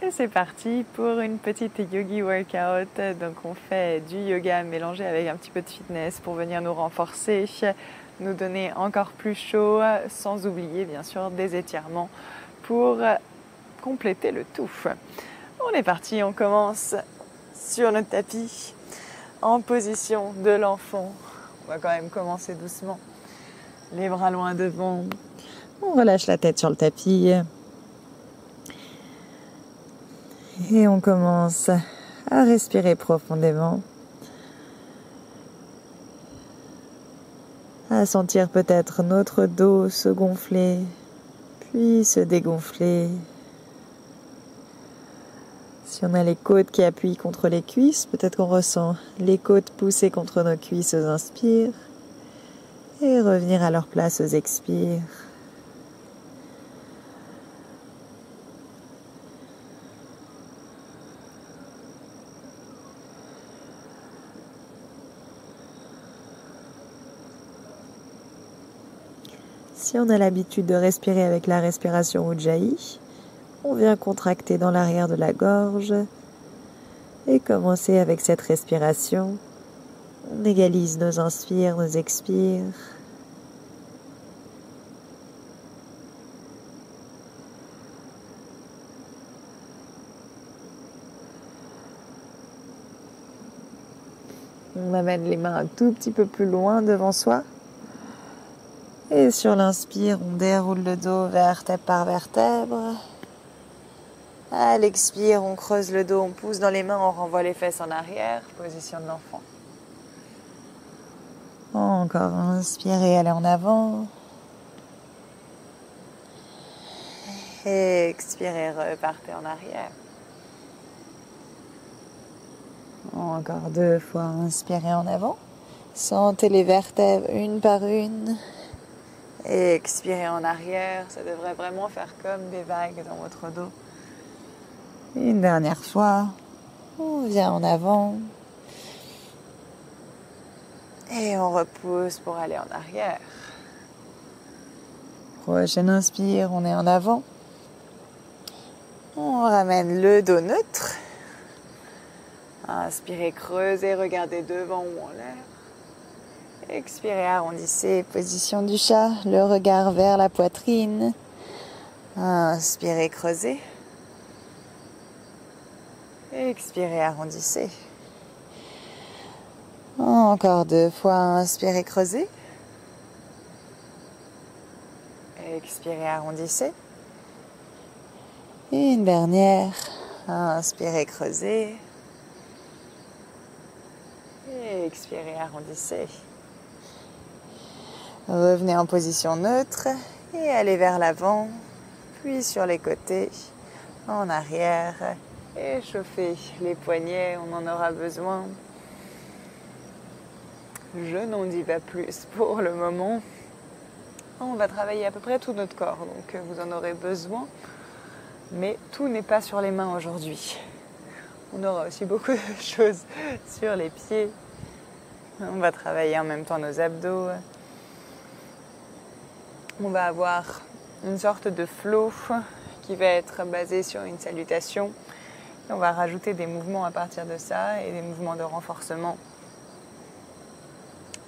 Et c'est parti pour une petite yogi workout. Donc on fait du yoga mélangé avec un petit peu de fitness pour venir nous renforcer, nous donner encore plus chaud, sans oublier bien sûr des étirements pour compléter le tout. On est parti, on commence sur notre tapis en position de l'enfant. On va quand même commencer doucement. Les bras loin devant. On relâche la tête sur le tapis. Et on commence à respirer profondément. À sentir peut-être notre dos se gonfler, puis se dégonfler. Si on a les côtes qui appuient contre les cuisses, peut-être qu'on ressent les côtes pousser contre nos cuisses aux inspires et revenir à leur place aux expires. Si on a l'habitude de respirer avec la respiration Ujjayi, on vient contracter dans l'arrière de la gorge et commencer avec cette respiration. On égalise nos inspires, nos expires. On amène les mains un tout petit peu plus loin devant soi. Et sur l'inspire, on déroule le dos vertèbre par vertèbre. À l'expire, on creuse le dos, on pousse dans les mains, on renvoie les fesses en arrière, position de l'enfant. Encore inspirez, allez en avant. Et expirez, repartez en arrière. Encore 2 fois, inspirez en avant. Sentez les vertèbres une par une. Et expirez en arrière, ça devrait vraiment faire comme des vagues dans votre dos. Une dernière fois, on vient en avant. Et on repousse pour aller en arrière. Prochaine inspire, on est en avant. On ramène le dos neutre. Inspirez, creusez, regardez devant ou en l'air. Expirez, arrondissez, position du chat, le regard vers la poitrine. Inspirez, creusez. Expirez, arrondissez. Encore 2 fois, inspirez, creusez. Expirez, arrondissez. Et une dernière, inspirez, creusez. Et expirez, arrondissez. Revenez en position neutre et allez vers l'avant, puis sur les côtés, en arrière. Échauffez les poignets, on en aura besoin. Je n'en dis pas plus pour le moment. On va travailler à peu près tout notre corps, donc vous en aurez besoin. Mais tout n'est pas sur les mains aujourd'hui. On aura aussi beaucoup de choses sur les pieds. On va travailler en même temps nos abdos. On va avoir une sorte de flow qui va être basé sur une salutation. Et on va rajouter des mouvements à partir de ça et des mouvements de renforcement.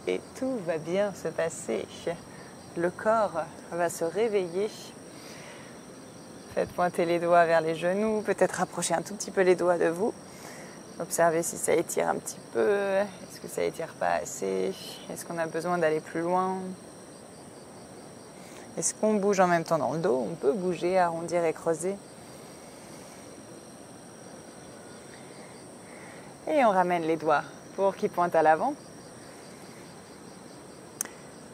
Et tout va bien se passer. Le corps va se réveiller. Faites pointer les doigts vers les genoux, peut-être rapprocher un tout petit peu les doigts de vous. Observez si ça étire un petit peu. Est-ce que ça étire pas assez? Est-ce qu'on a besoin d'aller plus loin? Est-ce qu'on bouge en même temps dans le dos? On peut bouger, arrondir et creuser. Et on ramène les doigts pour qu'ils pointent à l'avant.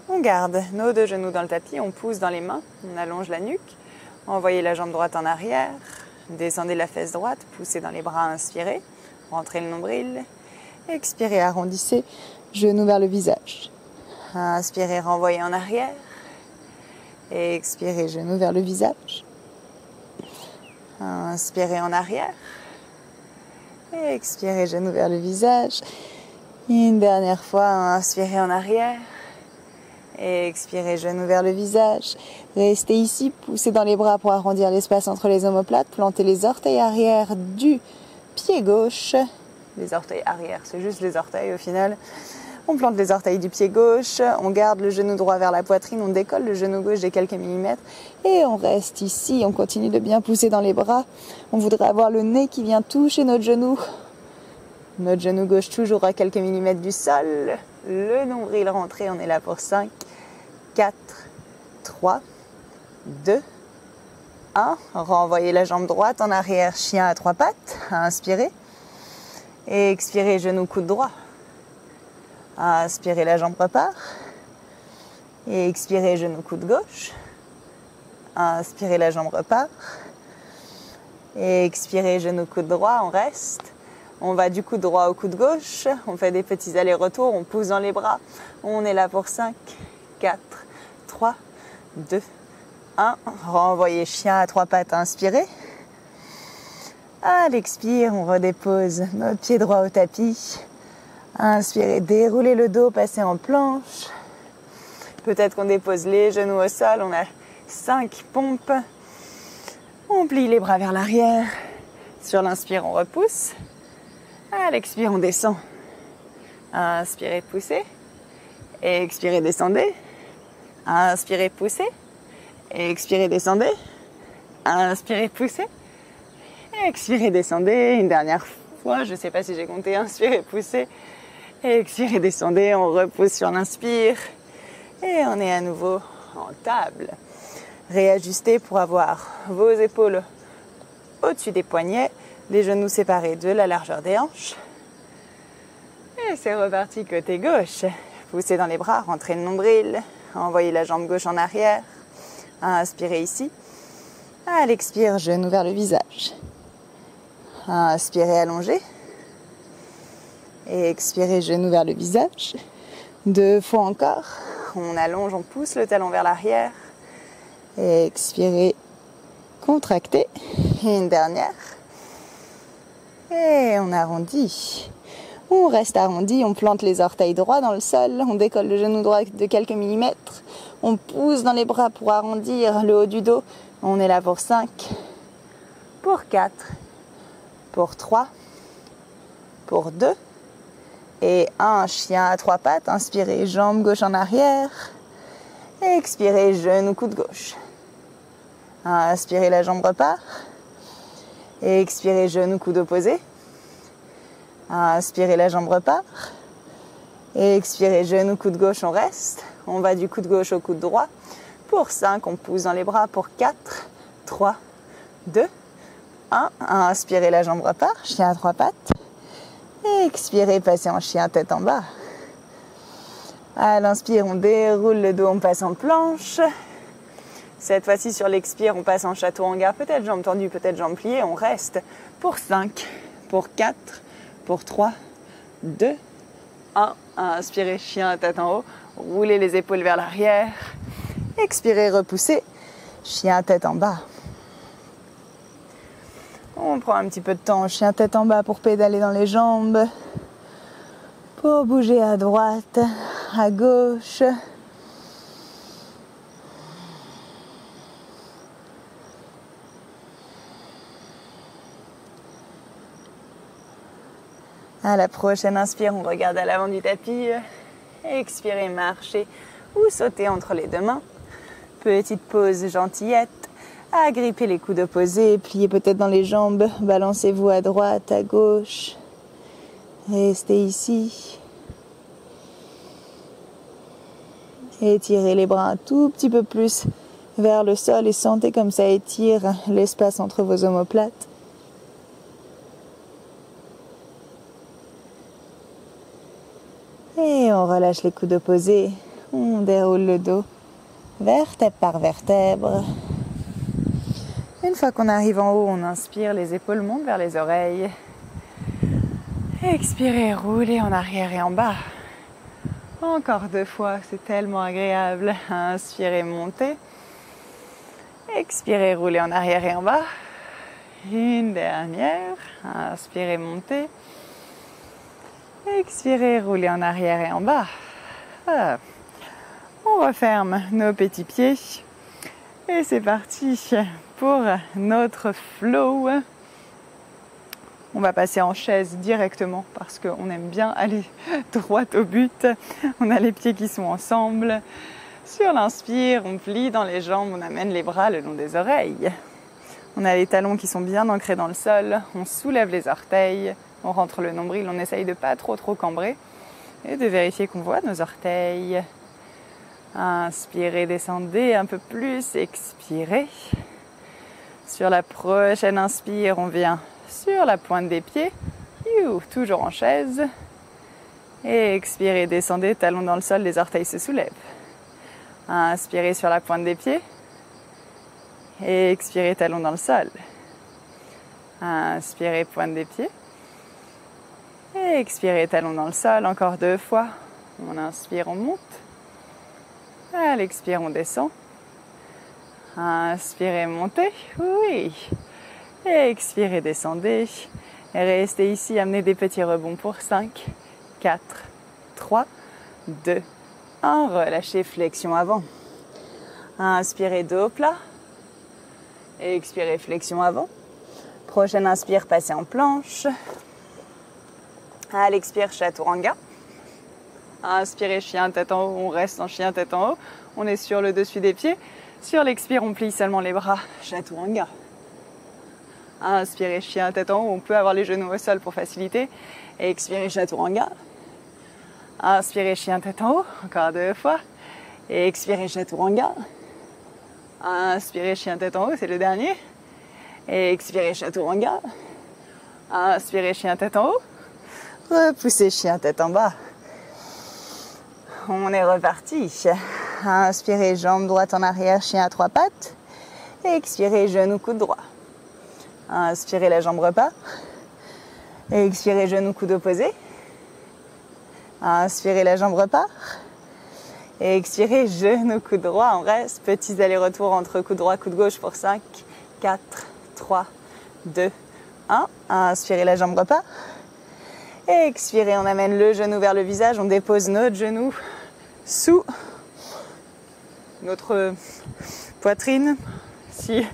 On garde nos 2 genoux dans le tapis, on pousse dans les mains, on allonge la nuque. Envoyez la jambe droite en arrière, descendez la fesse droite, poussez dans les bras, inspirez, rentrez le nombril. Expirez, arrondissez, genoux vers le visage. Inspirez, renvoyez en arrière. Et expirez, genoux vers le visage. Inspirez en arrière. Et expirez, genoux vers le visage. Et une dernière fois, inspirez en arrière. Expirez, genoux vers le visage. Restez ici, poussez dans les bras pour arrondir l'espace entre les omoplates. Plantez les orteils arrière du pied gauche. Les orteils arrière, c'est juste les orteils au final. On plante les orteils du pied gauche, on garde le genou droit vers la poitrine, on décolle le genou gauche de quelques millimètres et on reste ici, on continue de bien pousser dans les bras. On voudrait avoir le nez qui vient toucher notre genou. Notre genou gauche toujours à quelques millimètres du sol. Le nombril rentré, on est là pour 5, 4, 3, 2, 1. Renvoyez la jambe droite en arrière, chien à 3 pattes. Inspirez. Et expirez, genou, coude droit. Inspirez, la jambe repart. Et expirez, genou, coude gauche. Inspirez, la jambe repart. Et expirez, genou, coude droit, on reste. On va du coude droit au coude gauche. On fait des petits allers-retours, on pousse dans les bras. On est là pour 5, 4, 3, 2, 1. Renvoyez chien à 3 pattes, inspirez. À l'expire, on redépose notre pied droit au tapis. Inspirez, déroulez le dos, passez en planche. Peut-être qu'on dépose les genoux au sol. On a 5 pompes. On plie les bras vers l'arrière. Sur l'inspire, on repousse. À l'expire, on descend. Inspirez, poussez. Expirez, descendez. Inspirez, poussez. Expirez, descendez. Inspirez, poussez. Expirez, descendez. Une dernière fois, je ne sais pas si j'ai compté. Inspirez, poussez. Expirez, descendez. On repousse sur l'inspire. Et on est à nouveau en table. Réajustez pour avoir vos épaules au-dessus des poignets. Les genoux séparés de la largeur des hanches. Et c'est reparti côté gauche. Poussez dans les bras, rentrez le nombril. Envoyez la jambe gauche en arrière. Inspirez ici. À l'expire, genou vers le visage. Inspirez, allongez. Et expirez, genou vers le visage. 2 fois encore. On allonge, on pousse le talon vers l'arrière. Et expirez, contractez. Et une dernière. Et on arrondit. On reste arrondi, on plante les orteils droits dans le sol, on décolle le genou droit de quelques millimètres, on pousse dans les bras pour arrondir le haut du dos. On est là pour 5, pour 4, pour 3, pour 2 et 1. Chien à 3 pattes. Inspirez, jambe gauche en arrière. Expirez, genou, coude gauche. Inspirez, la jambe repart. Expirez, genou, coude opposé. Inspirez, la jambe repart. Expirez, genou, coude gauche, on reste. On va du coude gauche au coude droit. Pour 5, on pousse dans les bras. Pour 4, 3, 2, 1. Inspirez, la jambe repart. Chien à 3 pattes. Expirez, passez en chien, tête en bas. À l'inspire, on déroule le dos, on passe en planche. Cette fois-ci, sur l'expire, on passe en château en garde. Peut-être jambes tendues, peut-être jambes pliées. On reste pour 5, pour 4, pour 3, 2, 1. Inspirez, chien, tête en haut. Roulez les épaules vers l'arrière. Expirez, repoussez. Chien, tête en bas. On prend un petit peu de temps, chien, tête en bas pour pédaler dans les jambes. Pour bouger à droite, à gauche. À la prochaine inspire, on regarde à l'avant du tapis. Expirez, marchez ou sautez entre les deux mains. Petite pause gentillette. Agrippez les coudes opposés, pliez peut-être dans les jambes. Balancez-vous à droite, à gauche. Restez ici. Étirez les bras un tout petit peu plus vers le sol et sentez comme ça étire l'espace entre vos omoplates. Et on relâche les coudes opposés. On déroule le dos, vertèbre par vertèbre. Une fois qu'on arrive en haut, on inspire, les épaules montent vers les oreilles. Expirez, roulez en arrière et en bas. Encore 2 fois, c'est tellement agréable. Inspirez, montez. Expirez, roulez en arrière et en bas. Une dernière. Inspirez, montez. Expirez, roulez en arrière et en bas. On On referme nos petits pieds. Et c'est parti pour notre flow. On va passer en chaise directement parce qu'on aime bien aller droit au but. On a les pieds qui sont ensemble. Sur l'inspire, on plie dans les jambes, on amène les bras le long des oreilles. On a les talons qui sont bien ancrés dans le sol. On soulève les orteils. On rentre le nombril. On essaye de pas trop cambrer et de vérifier qu'on voit nos orteils. Inspirez, descendez un peu plus. Expirez. Sur la prochaine inspire, on vient sur la pointe des pieds. Toujours en chaise. Et expirez, descendez, talons dans le sol, les orteils se soulèvent. Inspirez sur la pointe des pieds. Et expirez, talons dans le sol. Inspirez, pointe des pieds. Et expirez, talons dans le sol. Encore 2 fois. On inspire, on monte. À l'expire, on descend. Inspirez, montez. Oui. Et expirez, descendez. Et restez ici, amenez des petits rebonds pour 5, 4, 3, 2, 1. Relâchez, flexion avant. Inspirez, dos plat. Et expirez, flexion avant. Prochaine inspire, passez en planche. À l'expire, chaturanga. Inspirez, chien, tête en haut. On reste en chien, tête en haut. On est sur le dessus des pieds. Sur l'expire, on plie seulement les bras. Chaturanga. Inspirez, chien, tête en haut. On peut avoir les genoux au sol pour faciliter. Et expirez, chaturanga. Inspirez, chien, tête en haut. Encore 2 fois. Et expirez, chaturanga. Inspirez, chien, tête en haut. C'est le dernier. Et expirez, chaturanga. Inspirez, chien, tête en haut. Repoussez, chien, tête en bas. On est reparti. Inspirez, jambe droite en arrière, chien à 3 pattes. Et expirez, genou, coude droit. Inspirez, la jambe repart. Et expirez, genou, coude opposé. Inspirez, la jambe repart. Et expirez, genou, coude droit. On reste. Petits allers-retours entre coude droit, coude gauche pour 5, 4, 3, 2, 1. Inspirez, la jambe repart. Et expirez, on amène le genou vers le visage. On dépose notre genou sous notre poitrine. Si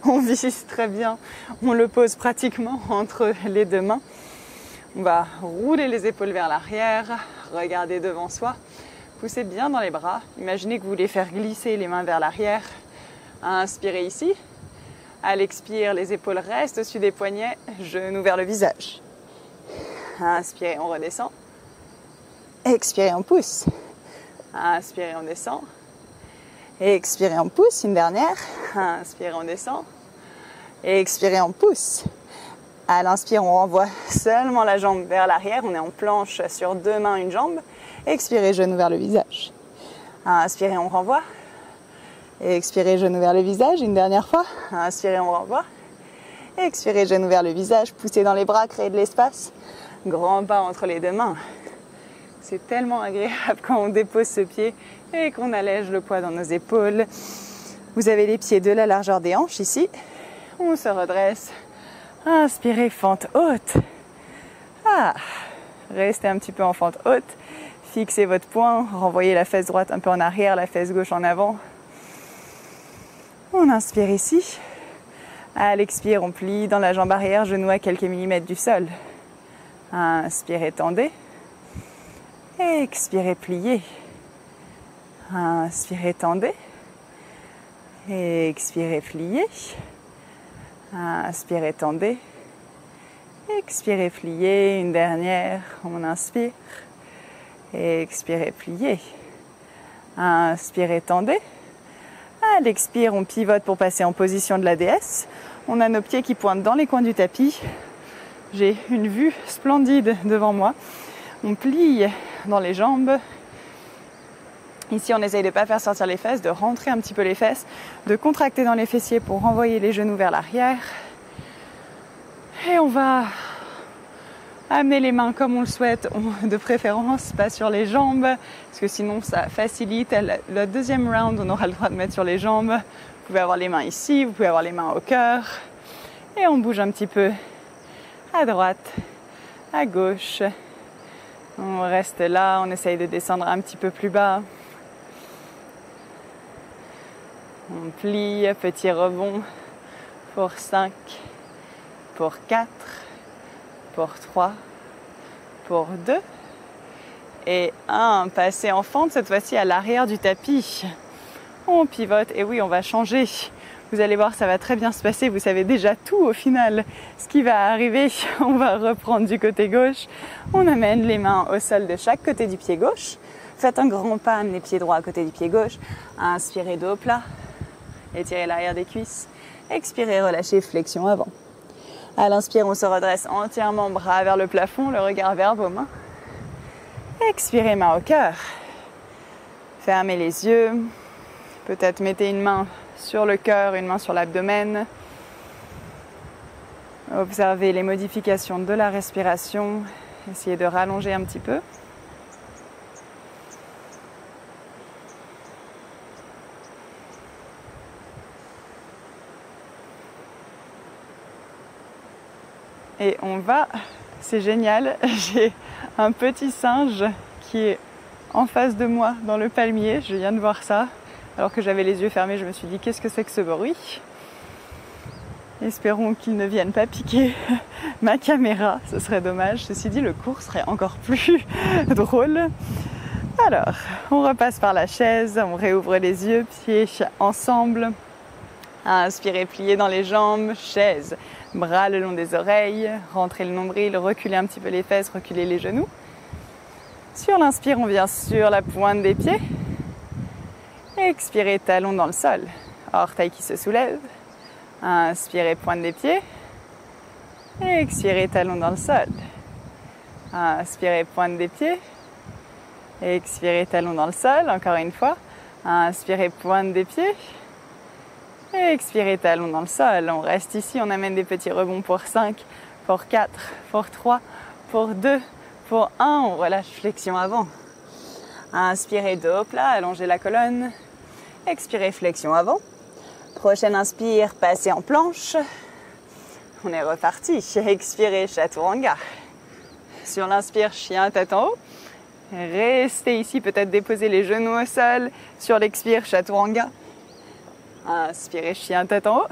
on vise très bien, on le pose pratiquement entre les 2 mains. On va rouler les épaules vers l'arrière, regardez devant soi, poussez bien dans les bras. Imaginez que vous voulez faire glisser les mains vers l'arrière. Inspirez ici. À l'expire, les épaules restent au-dessus des poignets, genoux vers le visage. Inspirez, on redescend. Expirez, on pousse. Inspirez, on descend. Expirez, on pousse. Une dernière. Inspirez, on descend. Expirez, on pousse. À l'inspire, on renvoie seulement la jambe vers l'arrière. On est en planche sur 2 mains, une jambe. Expirez, genou vers le visage. Inspirez, on renvoie. Expirez, genou vers le visage. Une dernière fois. Inspirez, on renvoie. Expirez, genou vers le visage. Poussez dans les bras, créez de l'espace. Grand pas entre les 2 mains. C'est tellement agréable quand on dépose ce pied et qu'on allège le poids dans nos épaules. Vous avez les pieds de la largeur des hanches ici. On se redresse. Inspirez, fente haute. Restez un petit peu en fente haute. Fixez votre poing. Renvoyez la fesse droite un peu en arrière, la fesse gauche en avant. On inspire ici. À l'expire, on plie dans la jambe arrière, genou à quelques millimètres du sol. Inspirez, tendez. Expirez, pliez. Inspirez, tendez. Expirez, pliez. Inspirez, tendez. Expirez, pliez. Une dernière. On inspire. Expirez, pliez. Inspirez, tendez. À l'expire, on pivote pour passer en position de la déesse. On a nos pieds qui pointent dans les coins du tapis. J'ai une vue splendide devant moi. On plie dans les jambes. Ici, on essaye de ne pas faire sortir les fesses, de rentrer un petit peu les fesses, de contracter dans les fessiers pour renvoyer les genoux vers l'arrière. Et on va amener les mains comme on le souhaite, de préférence pas sur les jambes, parce que sinon ça facilite. Le deuxième round, on aura le droit de mettre sur les jambes. Vous pouvez avoir les mains ici, vous pouvez avoir les mains au cœur. Et on bouge un petit peu à droite, à gauche. On reste là, on essaye de descendre un petit peu plus bas. On plie, petit rebond pour 5, pour 4, pour 3, pour 2 et 1. Passez en fente cette fois-ci à l'arrière du tapis. On pivote et oui, on va changer. Vous allez voir, ça va très bien se passer. Vous savez déjà tout au final. Ce qui va arriver, on va reprendre du côté gauche. On amène les mains au sol de chaque côté du pied gauche. Faites un grand pas, amenez pied droit à côté du pied gauche. Inspirez, dos plat. Étirez l'arrière des cuisses. Expirez, relâchez, flexion avant. À l'inspire, on se redresse entièrement, bras vers le plafond, le regard vers vos mains. Expirez, main au cœur. Fermez les yeux. Peut-être mettez une main sur le cœur, une main sur l'abdomen. Observez les modifications de la respiration. Essayez de rallonger un petit peu. Et on va, c'est génial, j'ai un petit singe qui est en face de moi dans le palmier. Je viens de voir ça. Alors que j'avais les yeux fermés, je me suis dit, qu'est-ce que c'est que ce bruit? Espérons qu'il ne vienne pas piquer ma caméra, ce serait dommage. Ceci dit, le cours serait encore plus drôle. Alors, on repasse par la chaise, on réouvre les yeux, pieds ensemble. Inspirez, pliez dans les jambes, chaise, bras le long des oreilles, rentrez le nombril, reculez un petit peu les fesses, reculez les genoux. Sur l'inspire, on vient sur la pointe des pieds. Expirez, talon dans le sol, orteil qui se soulève. Inspirez, pointe des pieds. Expirez, talon dans le sol. Inspirez, pointe des pieds. Expirez, talon dans le sol, encore une fois. Inspirez, pointe des pieds. Expirez, talon dans le sol. On reste ici, on amène des petits rebonds pour 5, pour 4, pour 3, pour 2, pour 1. On relâche, flexion avant. Inspirez, dos plat, allongez la colonne. Expirez, flexion avant. Prochaine inspire, passez en planche. On est reparti. Expirez, chaturanga. Sur l'inspire, chien, tête en haut. Restez ici, peut-être déposer les genoux au sol. Sur l'expire, chaturanga. Inspirez, chien, tête en haut.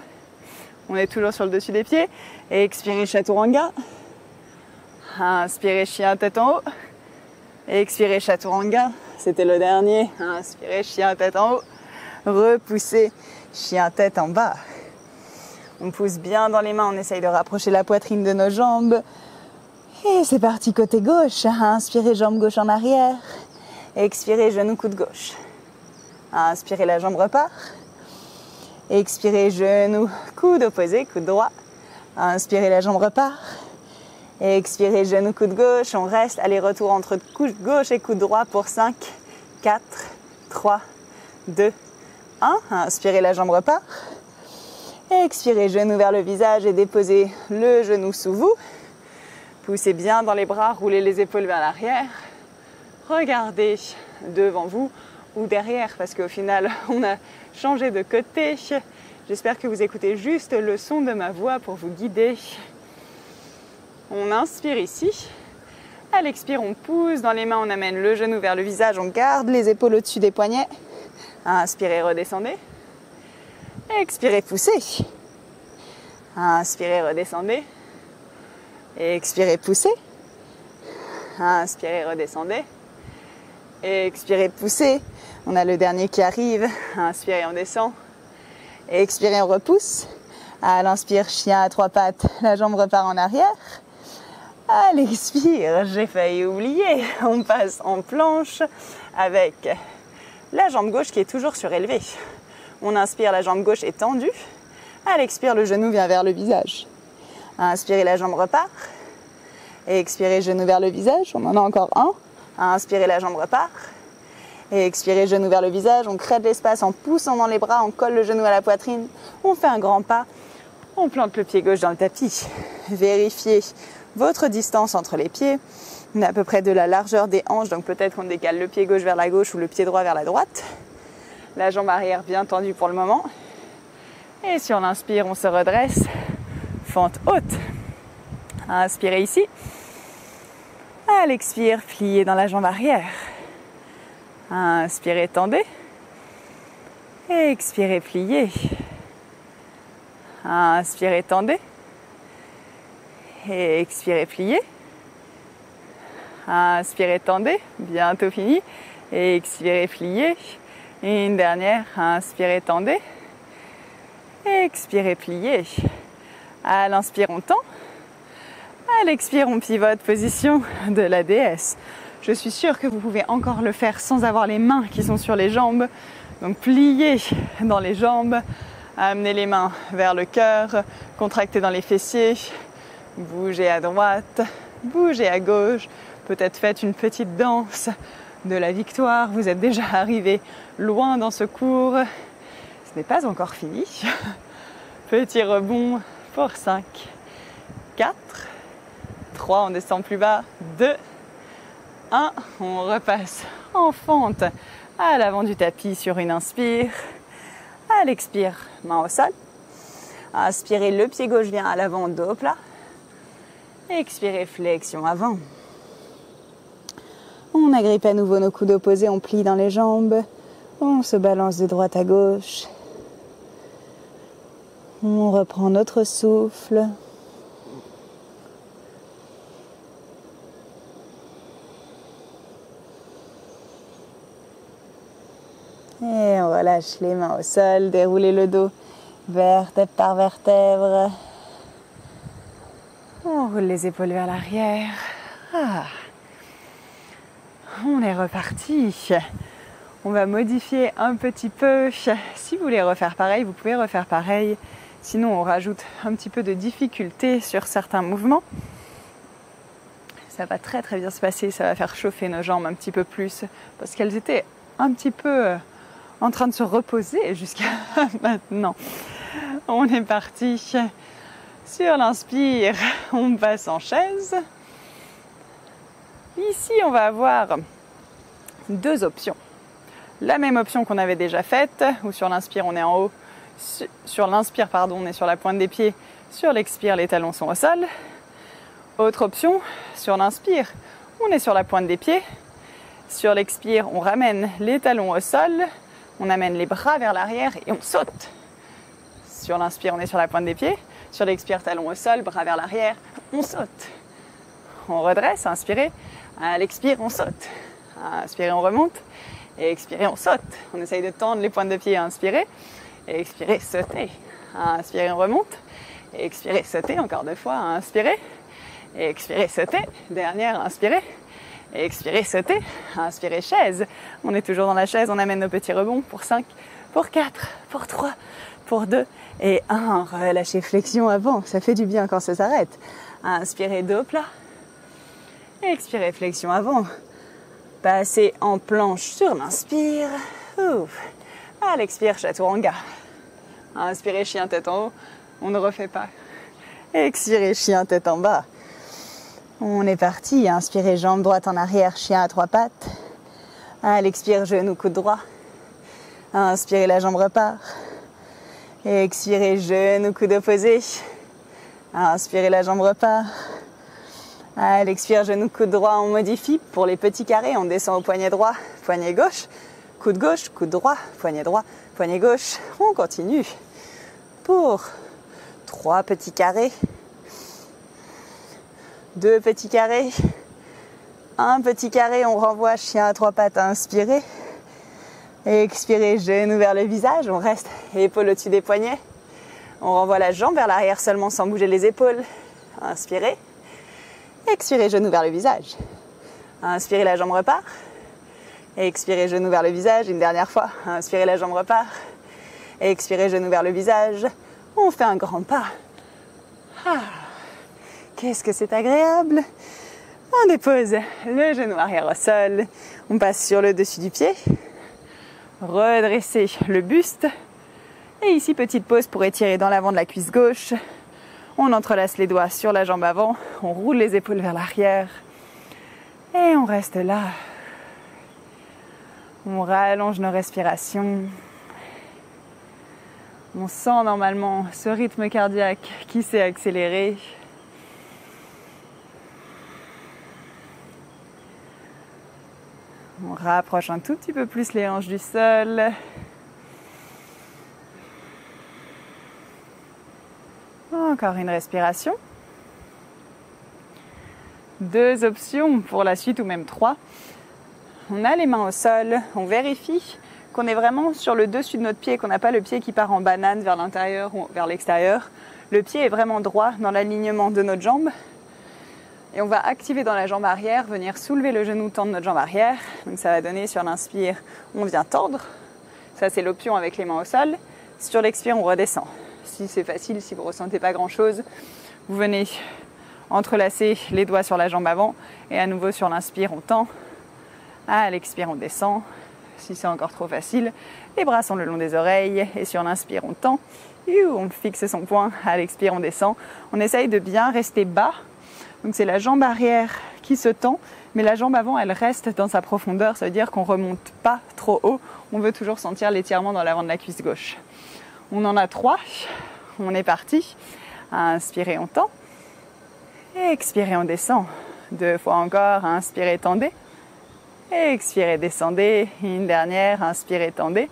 On est toujours sur le dessus des pieds. Expirez, chaturanga. Inspirez, chien, tête en haut. Expirez, chaturanga. C'était le dernier. Inspirez, chien, tête en haut. Repoussez, chien, tête en bas. On pousse bien dans les mains, on essaye de rapprocher la poitrine de nos jambes. Et c'est parti côté gauche. Inspirez, jambe gauche en arrière. Expirez, genou, coude gauche. Inspirez, la jambe repart. Expirez, genou, coude opposé, coude droit. Inspirez, la jambe repart. Expirez, genou, coude gauche. On reste, aller-retour entre coude gauche et coude droit pour 5, 4, 3, 2, 1. Inspirez, la jambe repart. Expirez, genou vers le visage et déposez le genou sous vous. Poussez bien dans les bras, roulez les épaules vers l'arrière. Regardez devant vous ou derrière parce qu'au final, on a changé de côté. J'espère que vous écoutez juste le son de ma voix pour vous guider. On inspire ici. À l'expire, on pousse dans les mains, on amène le genou vers le visage, on garde les épaules au-dessus des poignets. Inspirez, redescendez. Expirez, poussez. Inspirez, redescendez. Expirez, poussez. Inspirez, redescendez. Expirez, poussez. On a le dernier qui arrive. Inspirez, on descend. Expirez, on repousse. À l'inspire, chien à 3 pattes. La jambe repart en arrière. À l'expire, j'ai failli oublier. On passe en planche avec la jambe gauche qui est toujours surélevée. On inspire, la jambe gauche est tendue. À l'expire, le genou vient vers le visage. Inspirez, la jambe repart. Et expirez, genou vers le visage. On en a encore un. Inspirez, la jambe repart. Et expirez, genou vers le visage. On crée de l'espace en poussant dans les bras. On colle le genou à la poitrine. On fait un grand pas. On plante le pied gauche dans le tapis. Vérifiez votre distance entre les pieds. On est à peu près de la largeur des hanches. Donc peut-être qu'on décale le pied gauche vers la gauche ou le pied droit vers la droite. La jambe arrière bien tendue pour le moment. Et sur l'inspire, on se redresse. Fente haute. Inspirez ici. À l'expire, pliez dans la jambe arrière. Inspirez, tendez. Expirez, pliez. Inspirez, tendez. Expirez, pliez. Inspirez, tendez. Bientôt fini. Expirez, pliez. Et une dernière. Inspirez, tendez. Expirez, pliez. À l'inspire, on tend. À l'expire, on pivote, position de la déesse. Je suis sûre que vous pouvez encore le faire sans avoir les mains qui sont sur les jambes. Donc pliez dans les jambes, amenez les mains vers le cœur, contractez dans les fessiers, bougez à droite, bougez à gauche. Peut-être faites une petite danse de la victoire. Vous êtes déjà arrivé loin dans ce cours. Ce n'est pas encore fini. Petit rebond pour 5, 4, 3, on descend plus bas, 2, 1, on repasse en fente à l'avant du tapis sur une inspire. À l'expire, main au sol. Inspirez, le pied gauche vient à l'avant, dos plat. Expirez, flexion avant. On agrippe à nouveau nos coudes opposés, on plie dans les jambes. On se balance de droite à gauche. On reprend notre souffle. Et on relâche les mains au sol, déroulez le dos vertèbre par vertèbre. On roule les épaules vers l'arrière. On est reparti. On va modifier un petit peu. Si vous voulez refaire pareil, vous pouvez refaire pareil. Sinon, on rajoute un petit peu de difficulté sur certains mouvements. Ça va très très bien se passer. Ça va faire chauffer nos jambes un petit peu plus parce qu'elles étaient un petit peu en train de se reposer jusqu'à maintenant. On est parti. Sur l'inspire, on passe en chaise. Ici, on va avoir deux options. La même option qu'on avait déjà faite, où sur l'inspire, on est en haut. Sur l'inspire, on est sur la pointe des pieds. Sur l'expire, les talons sont au sol. Autre option, sur l'inspire, on est sur la pointe des pieds. Sur l'expire, on ramène les talons au sol. On amène les bras vers l'arrière et on saute. Sur l'inspire, on est sur la pointe des pieds. Sur l'expire, talons au sol, bras vers l'arrière, on saute. On redresse, inspirez. À l'expire, on saute. Inspirez, on remonte. Et expirez, on saute. On essaye de tendre les pointes de pied. Inspirez. Et expirez, sautez. Inspirez, on remonte. Et expirez, sautez. Encore deux fois. Inspirez. Et expirez, sautez. Dernière, inspirez. Et expirez, sautez. Inspirez, chaise. On est toujours dans la chaise. On amène nos petits rebonds pour 5, pour 4, pour 3, pour 2 et 1. Relâchez, flexion avant. Ça fait du bien quand ça s'arrête. Inspirez, dos plat. Expirez, flexion avant. Passez en planche sur l'inspire. Ouf. À l'expire, chaturanga. Inspirez, chien tête en haut. On ne refait pas. Expirez, chien tête en bas. On est parti. Inspirez, jambe droite en arrière, chien à trois pattes. À l'expire, genou, coude droit. Inspirez, la jambe repart. Expirez, genou, coude opposé. Inspirez, la jambe repart. À l'expire, genou, coude droit, on modifie. Pour les petits carrés, on descend au poignet droit, poignet gauche. Coude gauche, coude droit, poignet gauche. On continue. Pour 3 petits carrés. 2 petits carrés. 1 petit carré, on renvoie chien à 3 pattes à inspirer. Expirez, genou vers le visage. On reste épaules au-dessus des poignets. On renvoie la jambe vers l'arrière seulement sans bouger les épaules. Inspirez. Expirez, genou vers le visage. Inspirez, la jambe repart. Expirez, genou vers le visage. Une dernière fois. Inspirez, la jambe repart. Expirez, genou vers le visage. On fait un grand pas. Qu'est-ce que c'est agréable. On dépose le genou arrière au sol. On passe sur le dessus du pied. Redressez le buste. Et ici, petite pause pour étirer dans l'avant de la cuisse gauche. On entrelace les doigts sur la jambe avant. On roule les épaules vers l'arrière. Et on reste là. On rallonge nos respirations. On sent normalement ce rythme cardiaque qui s'est accéléré. On rapproche un tout petit peu plus les hanches du sol. Encore une respiration. 2 options pour la suite ou même 3. On a les mains au sol, on vérifie qu'on est vraiment sur le dessus de notre pied, qu'on n'a pas le pied qui part en banane vers l'intérieur ou vers l'extérieur. Le pied est vraiment droit dans l'alignement de notre jambe. Et on va activer dans la jambe arrière, venir soulever le genou, tendre notre jambe arrière. Donc ça va donner sur l'inspire, on vient tordre. Ça c'est l'option avec les mains au sol. Sur l'expire, on redescend. Si c'est facile, si vous ne ressentez pas grand-chose, vous venez entrelacer les doigts sur la jambe avant. Et à nouveau sur l'inspire, on tend. À l'expire, on descend. Si c'est encore trop facile, les bras sont le long des oreilles. Et sur l'inspire, on tend. On fixe son poing. À l'expire, on descend. On essaye de bien rester bas. Donc c'est la jambe arrière qui se tend, mais la jambe avant, elle reste dans sa profondeur. Ça veut dire qu'on ne remonte pas trop haut. On veut toujours sentir l'étirement dans l'avant de la cuisse gauche. On en a 3. On est parti. Inspirez, on tend. Expirez, on descend. 2 fois encore. Inspirez, tendez. Expirez, descendez. Une dernière. Inspirez, tendez.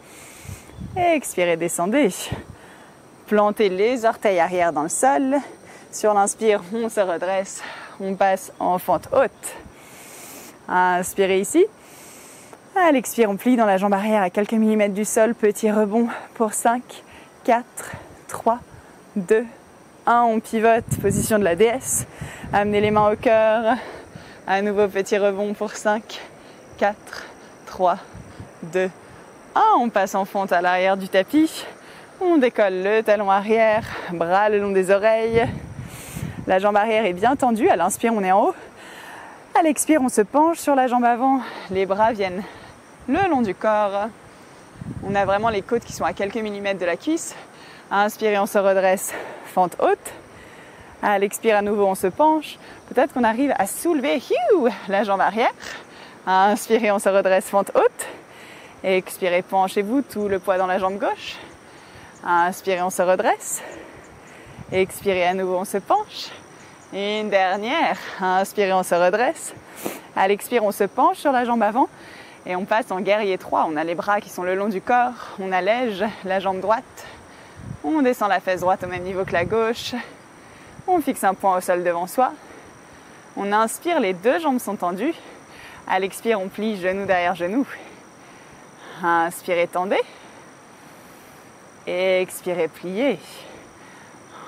Expirez, descendez. Plantez les orteils arrière dans le sol. Sur l'inspire, on se redresse, on passe en fente haute. Inspirez ici. À l'expire, on plie dans la jambe arrière à quelques millimètres du sol. Petit rebond pour 5, 4, 3, 2, 1. On pivote, position de la déesse. Amenez les mains au cœur. À nouveau, petit rebond pour 5, 4, 3, 2, 1. On passe en fente à l'arrière du tapis. On décolle le talon arrière, bras le long des oreilles. La jambe arrière est bien tendue. À l'inspire, on est en haut. À l'expire, on se penche sur la jambe avant. Les bras viennent le long du corps. On a vraiment les côtes qui sont à quelques millimètres de la cuisse. À inspirer, on se redresse, fente haute. À l'expire, à nouveau, on se penche. Peut-être qu'on arrive à soulever la jambe arrière. À inspirer, on se redresse, fente haute. Et expirez, penchez-vous, tout le poids dans la jambe gauche. À inspirer, on se redresse. Expirez, à nouveau, on se penche. Une dernière. Inspirez, on se redresse. À l'expire, on se penche sur la jambe avant. Et on passe en guerrier 3. On a les bras qui sont le long du corps. On allège la jambe droite. On descend la fesse droite au même niveau que la gauche. On fixe un point au sol devant soi. On inspire, les 2 jambes sont tendues. À l'expire, on plie genou derrière genou. Inspirez, tendez. Expirez, pliez.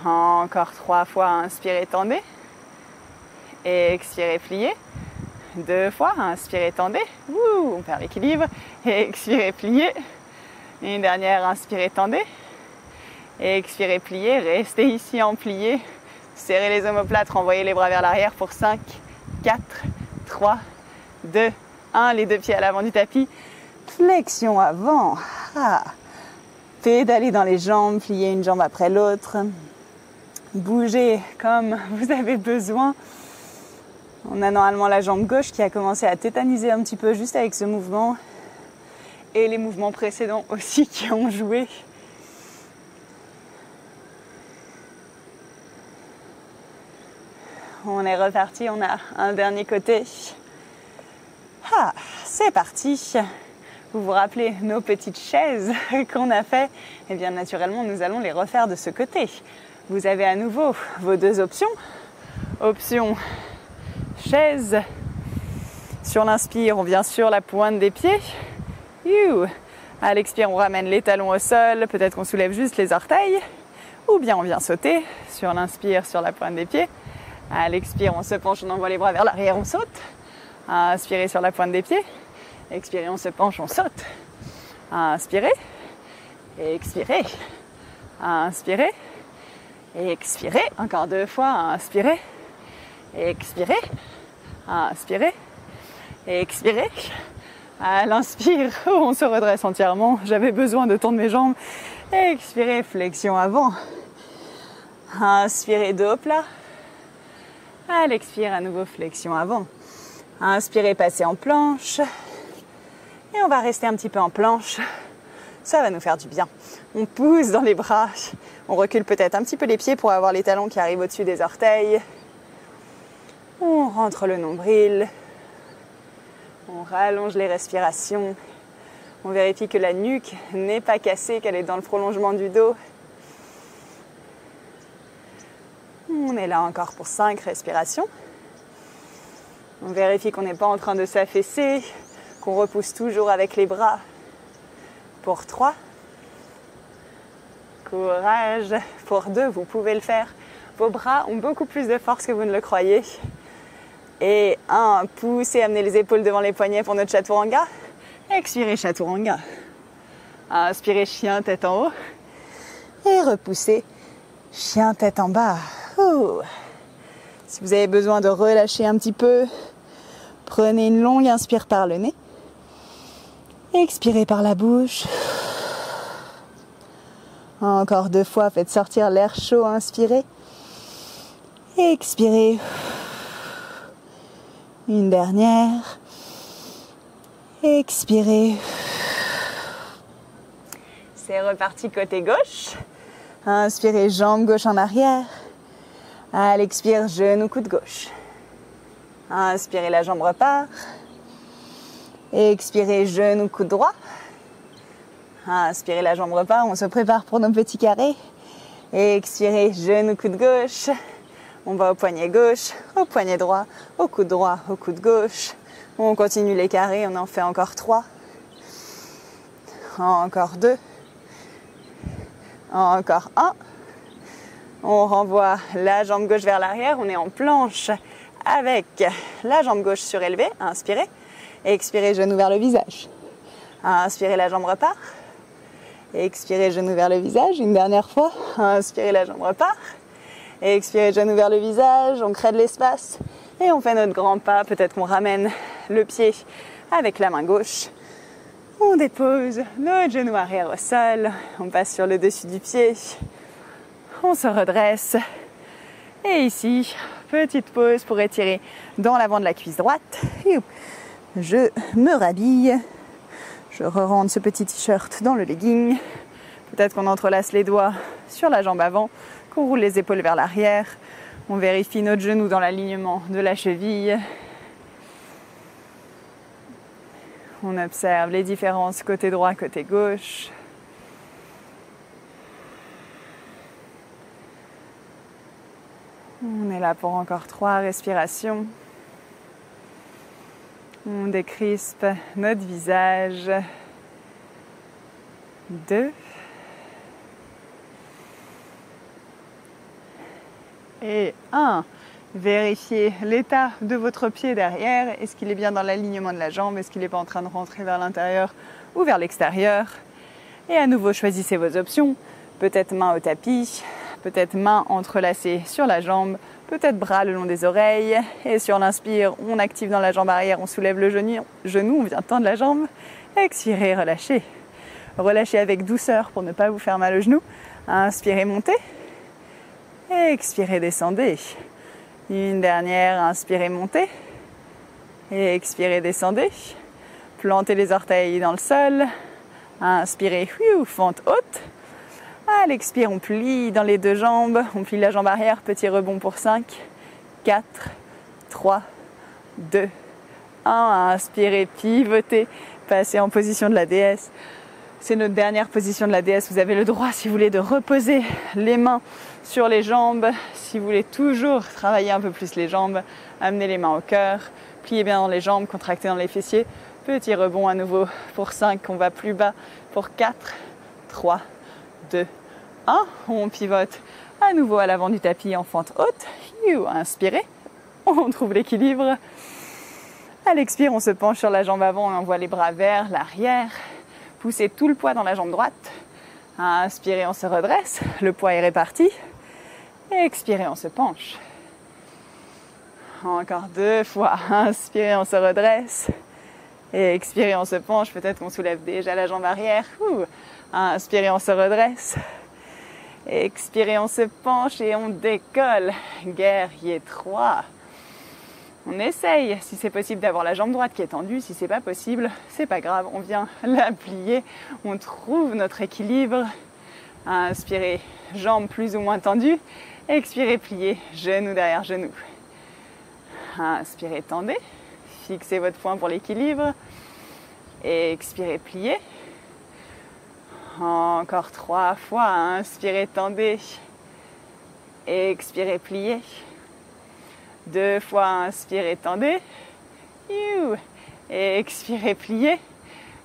Encore 3 fois, inspirez, tendez. Expirez, pliez. 2 fois, inspirez, tendez. On perd l'équilibre. Expirez, pliez. Une dernière, inspirez, tendez. Expirez, pliez. Restez ici en plié. Serrez les omoplates, renvoyez les bras vers l'arrière pour 5, 4, 3, 2, 1. Les 2 pieds à l'avant du tapis. Flexion avant. Pédalez dans les jambes, pliez une jambe après l'autre. Bougez comme vous avez besoin. On a normalement la jambe gauche qui a commencé à tétaniser un petit peu juste avec ce mouvement. Et les mouvements précédents aussi qui ont joué. On est reparti, on a un dernier côté. C'est parti. Vous vous rappelez nos petites chaises qu'on a fait? Eh bien naturellement, nous allons les refaire de ce côté. Vous avez à nouveau vos 2 options. Option chaise. Sur l'inspire, on vient sur la pointe des pieds. À l'expire, on ramène les talons au sol. Peut-être qu'on soulève juste les orteils. Ou bien on vient sauter. Sur l'inspire, sur la pointe des pieds. À l'expire, on se penche, on envoie les bras vers l'arrière, on saute. Inspirez sur la pointe des pieds. Expirez, on se penche, on saute. Inspirez. Expirez. Inspirez. Expirez. Encore 2 fois. Inspirez. Expirez. Inspirez. Expirez. À l'inspire, on se redresse entièrement. J'avais besoin de tendre mes jambes. Expirez, flexion avant. Inspirez, dos plat. À l'expire, à nouveau flexion avant. Inspirez, passez en planche. Et on va rester un petit peu en planche. Ça va nous faire du bien. On pousse dans les bras. On recule peut-être un petit peu les pieds pour avoir les talons qui arrivent au-dessus des orteils. On rentre le nombril. On rallonge les respirations. On vérifie que la nuque n'est pas cassée, qu'elle est dans le prolongement du dos. On est là encore pour 5 respirations. On vérifie qu'on n'est pas en train de s'affaisser, qu'on repousse toujours avec les bras. Pour 3. Courage. Pour 2, vous pouvez le faire. Vos bras ont beaucoup plus de force que vous ne le croyez. Et 1, poussez, amenez les épaules devant les poignets pour notre chaturanga. Expirez, chaturanga. Inspirez, chien, tête en haut. Et repoussez, chien, tête en bas. Ouh. Si vous avez besoin de relâcher un petit peu, prenez une longue inspire par le nez. Expirez par la bouche. Encore 2 fois, faites sortir l'air chaud, inspirez. Expirez. Une dernière. Expirez. C'est reparti côté gauche. Inspirez, jambe gauche en arrière. À l'expire, genou, coude gauche. Inspirez, la jambe repart. Expirez, genou, coude droit. Inspirez, la jambe repart. On se prépare pour nos petits carrés. Expirez, genou, coude gauche. On va au poignet gauche, au poignet droit, au coude gauche. On continue les carrés, on en fait encore 3. Encore 2. Encore 1. On renvoie la jambe gauche vers l'arrière. On est en planche avec la jambe gauche surélevée. Inspirez. Expirez, genou vers le visage. Inspirez, la jambe repart. Expirez, genou vers le visage. Une dernière fois. Inspirez, la jambe repart. Expirez, genou vers le visage. On crée de l'espace. Et on fait notre grand pas. Peut-être qu'on ramène le pied avec la main gauche. On dépose notre genou arrière au sol. On passe sur le dessus du pied. On se redresse. Et ici, petite pause pour étirer dans l'avant de la cuisse droite. Je me rhabille. Je re-rentre ce petit t-shirt dans le legging. Peut-être qu'on entrelace les doigts sur la jambe avant, qu'on roule les épaules vers l'arrière. On vérifie notre genou dans l'alignement de la cheville. On observe les différences côté droit, côté gauche. On est là pour encore 3 respirations. On décrispe notre visage. 2. Et 1. Vérifiez l'état de votre pied derrière. Est-ce qu'il est bien dans l'alignement de la jambe? Est-ce qu'il n'est pas en train de rentrer vers l'intérieur ou vers l'extérieur? Et à nouveau, choisissez vos options. Peut-être main au tapis, peut-être main entrelacée sur la jambe, peut-être bras le long des oreilles. Et sur l'inspire, on active dans la jambe arrière, on soulève le genou, on vient tendre la jambe. Expirez, relâchez. Relâchez avec douceur pour ne pas vous faire mal au genou. Inspirez, montez. Expirez, descendez. Une dernière, inspirez, montez. Et expirez, descendez. Plantez les orteils dans le sol. Inspirez, fente haute. À l'expire, on plie dans les 2 jambes. On plie la jambe arrière, petit rebond pour 5, 4, 3, 2, 1. Inspirez, pivotez. Passez en position de la déesse. C'est notre dernière position de la déesse. Vous avez le droit, si vous voulez, de reposer les mains sur les jambes. Si vous voulez toujours travailler un peu plus les jambes, amenez les mains au cœur. Pliez bien dans les jambes, contractez dans les fessiers. Petit rebond à nouveau pour 5. On va plus bas pour 4, 3, 2, 1. On pivote à nouveau à l'avant du tapis en fente haute. Inspirez. On trouve l'équilibre. À l'expire, on se penche sur la jambe avant et on envoie les bras vers l'arrière. Poussez tout le poids dans la jambe droite. Inspirez, on se redresse. Le poids est réparti. Expirez, on se penche. Encore 2 fois. Inspirez, on se redresse. Et expirez, on se penche. Peut-être qu'on soulève déjà la jambe arrière. Inspirez, on se redresse. Expirez, on se penche et on décolle. Guerrier 3. On essaye, si c'est possible, d'avoir la jambe droite qui est tendue. Si c'est pas possible, c'est pas grave. On vient la plier. On trouve notre équilibre. Inspirez, jambes plus ou moins tendues. Expirez, pliez, genou derrière genou. Inspirez, tendez. Fixez votre poing pour l'équilibre. Expirez, pliez. Encore 3 fois. Inspirez, tendez. Expirez, pliez. 2 fois, inspirez, tendez. Expirez, pliez.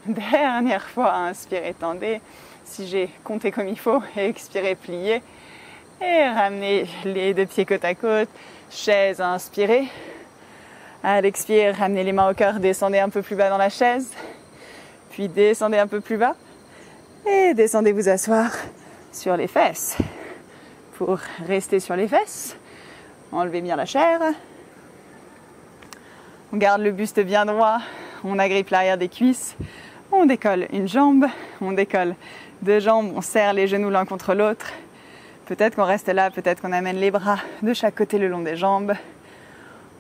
Dernière fois, inspirez, tendez. Si j'ai compté comme il faut, expirez, pliez. Et ramenez les 2 pieds côte à côte. Chaise, inspirez. À l'expire, ramenez les mains au cœur, descendez un peu plus bas dans la chaise. Puis descendez un peu plus bas. Et descendez vous asseoir sur les fesses. Pour rester sur les fesses, enlevez bien la chair. On garde le buste bien droit. On agrippe l'arrière des cuisses. On décolle une jambe. On décolle 2 jambes. On serre les genoux l'un contre l'autre. Peut-être qu'on reste là, peut-être qu'on amène les bras de chaque côté le long des jambes.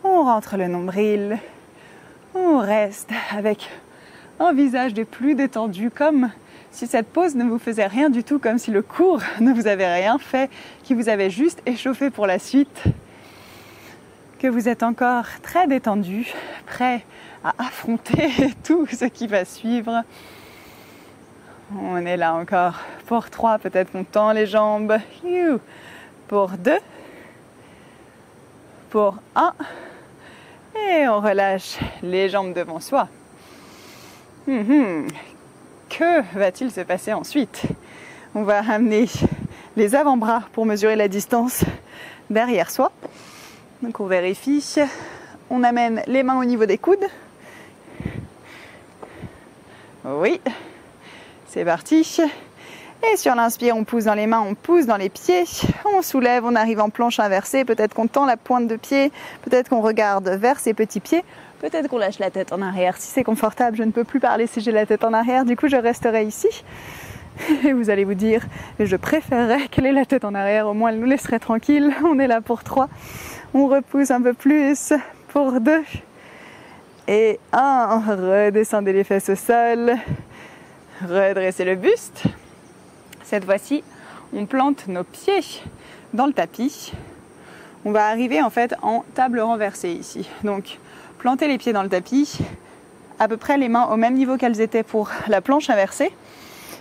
On rentre le nombril. On reste avec un visage des plus détendus, comme si cette pause ne vous faisait rien du tout, comme si le cours ne vous avait rien fait, qui vous avait juste échauffé pour la suite, que vous êtes encore très détendu, prêt à affronter tout ce qui va suivre. On est là encore pour 3, peut-être qu'on tend les jambes. Pour 2, pour 1, et on relâche les jambes devant soi. Que va-t-il se passer ensuite? On va amener les avant-bras pour mesurer la distance derrière soi. Donc on vérifie. On amène les mains au niveau des coudes. Oui, c'est parti. Et sur l'inspire, on pousse dans les mains, on pousse dans les pieds. On soulève, on arrive en planche inversée. Peut-être qu'on tend la pointe de pied. Peut-être qu'on regarde vers ses petits pieds. Peut-être qu'on lâche la tête en arrière. Si c'est confortable, je ne peux plus parler si j'ai la tête en arrière. Du coup, je resterai ici. Et vous allez vous dire, je préférerais qu'elle ait la tête en arrière. Au moins, elle nous laisserait tranquille. On est là pour 3. On repousse un peu plus pour 2. Et 1. Redescendez les fesses au sol. Redressez le buste. Cette fois-ci, on plante nos pieds dans le tapis. On va arriver en fait en table renversée ici. Donc, plantez les pieds dans le tapis, à peu près les mains au même niveau qu'elles étaient pour la planche inversée.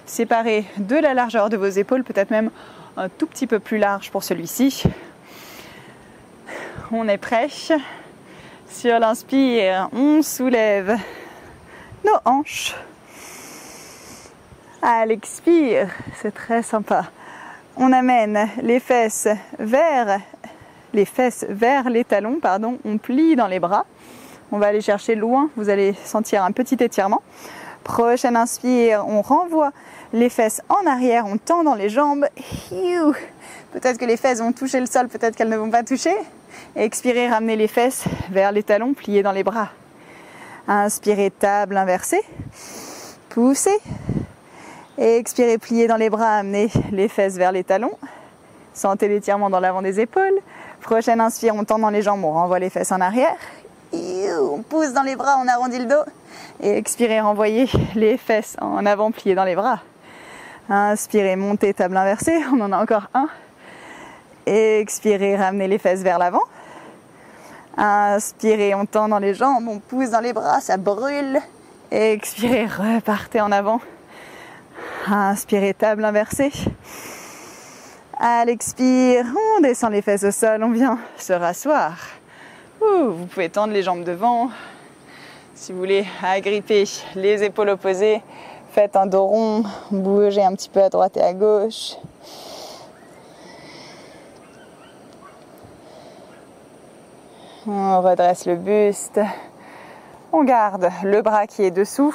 Séparez de la largeur de vos épaules, peut-être même un tout petit peu plus large pour celui-ci. On est prêt. Sur l'inspire, on soulève nos hanches. À l'expire, c'est très sympa. On amène les fesses vers les talons, on plie dans les bras. On va aller chercher loin, vous allez sentir un petit étirement. Prochaine inspire, on renvoie les fesses en arrière, on tend dans les jambes. Peut-être que les fesses vont toucher le sol, peut-être qu'elles ne vont pas toucher. Expirez, ramenez les fesses vers les talons, pliez dans les bras. Inspirez, table inversée. Poussez. Expirez, pliez dans les bras, amenez les fesses vers les talons. Sentez l'étirement dans l'avant des épaules. Prochaine inspire, on tend dans les jambes, on renvoie les fesses en arrière. On pousse dans les bras, on arrondit le dos. Et expirez, renvoyez les fesses en avant, pliez dans les bras. Inspirez, montez, table inversée. On en a encore un. Expirez, ramenez les fesses vers l'avant. Inspirez, on tend dans les jambes, on pousse dans les bras, ça brûle. Expirez, repartez en avant. Inspirez, table inversée. À l'expire, on descend les fesses au sol, on vient se rasseoir. Vous pouvez tendre les jambes devant. Si vous voulez agripper les épaules opposées, faites un dos rond, bougez un petit peu à droite et à gauche. On redresse le buste. On garde le bras qui est dessous.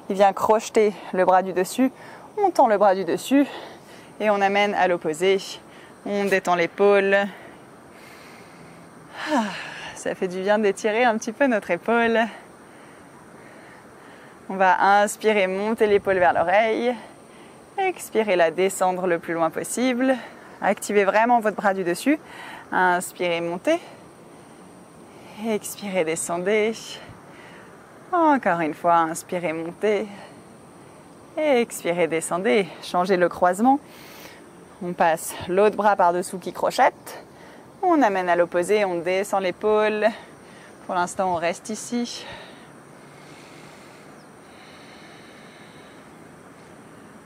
Il vient crocheter le bras du dessus. On tend le bras du dessus et on amène à l'opposé. On détend l'épaule. Ça fait du bien d'étirer un petit peu notre épaule. On va inspirer, monter l'épaule vers l'oreille. Expirez, la descendre le plus loin possible. Activez vraiment votre bras du dessus. Inspirez, montez. Expirez, descendez. Encore une fois, inspirez, montez. Expirez, descendez. Changez le croisement. On passe l'autre bras par-dessous qui crochette. On amène à l'opposé, on descend l'épaule. Pour l'instant, on reste ici.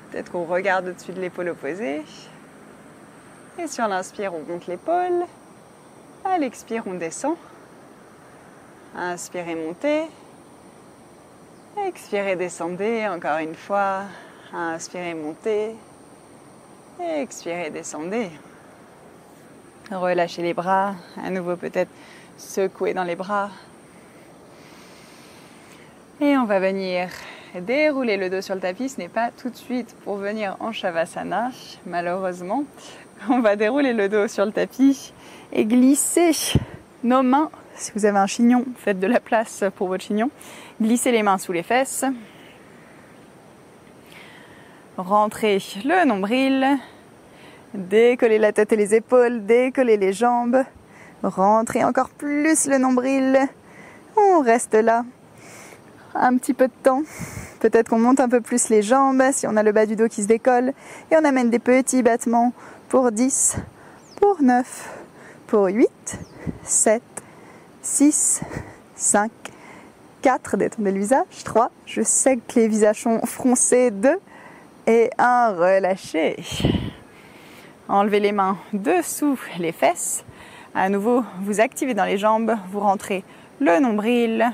Peut-être qu'on regarde au-dessus de l'épaule opposée. Et sur l'inspire, on monte l'épaule. À l'expire, on descend. Inspirez, montez. Expirez, descendez. Encore une fois. Inspirez, montez. Expirez, descendez. Relâchez les bras. À nouveau, peut-être secouer dans les bras. Et on va venir dérouler le dos sur le tapis. Ce n'est pas tout de suite pour venir en Shavasana, malheureusement. On va dérouler le dos sur le tapis et glisser nos mains. Si vous avez un chignon, faites de la place pour votre chignon. Glissez les mains sous les fesses. Rentrez le nombril. Décollez la tête et les épaules. Décollez les jambes. Rentrez encore plus le nombril. On reste là un petit peu de temps. Peut-être qu'on monte un peu plus les jambes si on a le bas du dos qui se décolle. Et on amène des petits battements pour 10, pour 9, pour 8, 7, 6, 5, 4, détendez le visage, 3, je sais que les visages sont froncés, 2, et 1, relâchez. Enlevez les mains dessous les fesses. À nouveau, vous activez dans les jambes, vous rentrez le nombril,